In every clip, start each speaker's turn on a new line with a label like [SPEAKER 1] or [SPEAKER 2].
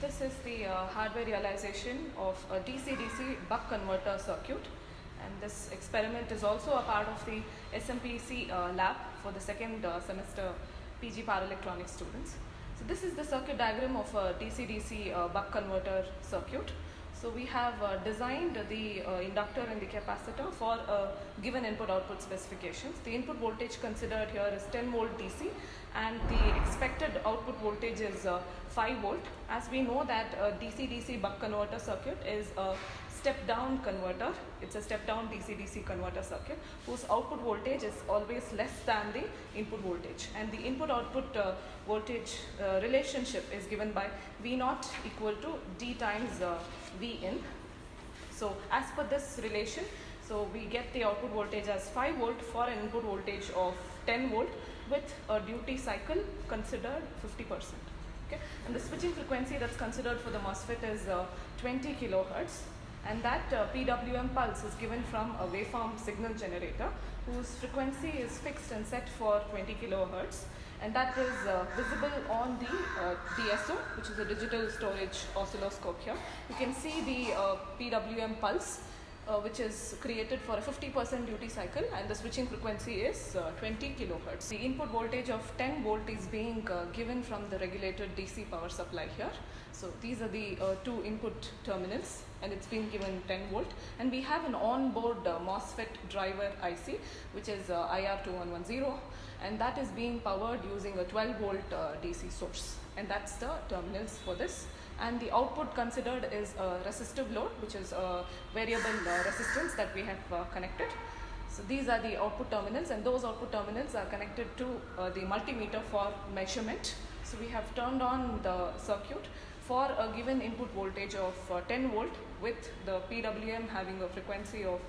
[SPEAKER 1] This is the hardware realization of a DC-DC buck converter circuit, and this experiment is also a part of the SMPC lab for the second semester PG Power Electronics students. So this is the circuit diagram of a DC-DC buck converter circuit. So we have designed the inductor and the capacitor for given input-output specifications. The input voltage considered here is 10 volt DC, and the expected output voltage is 5 volt. As we know that DC-DC buck converter circuit is a step-down converter. It's a step-down DC-DC converter circuit whose output voltage is always less than the input voltage, and the input-output voltage relationship is given by V naught equal to D times V in. So as per this relation, so we get the output voltage as 5 volt for an input voltage of 10 volt with a duty cycle considered 50%. Okay, and the switching frequency that's considered for the MOSFET is 20 kilohertz, and that PWM pulse is given from a waveform signal generator whose frequency is fixed and set for 20 kilohertz, and that is visible on the DSO, which is a digital storage oscilloscope here. You can see the PWM pulse which is created for a 50% duty cycle, and the switching frequency is 20 kilohertz. The input voltage of 10 volt is being given from the regulated DC power supply here. So these are the two input terminals, and it's been given 10 volt, and we have an on-board MOSFET driver IC which is IR2110, and that is being powered using a 12 volt DC source, and that's the terminals for this. And the output considered is a resistive load, which is a variable resistance that we have connected. So these are the output terminals, and those output terminals are connected to the multimeter for measurement. So we have turned on the circuit for a given input voltage of 10 volt with the PWM having a frequency of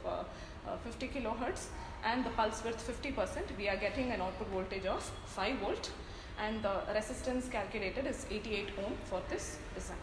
[SPEAKER 1] 50 kilohertz and the pulse width 50%. We are getting an output voltage of 5 volt, and the resistance calculated is 88 ohm for this design.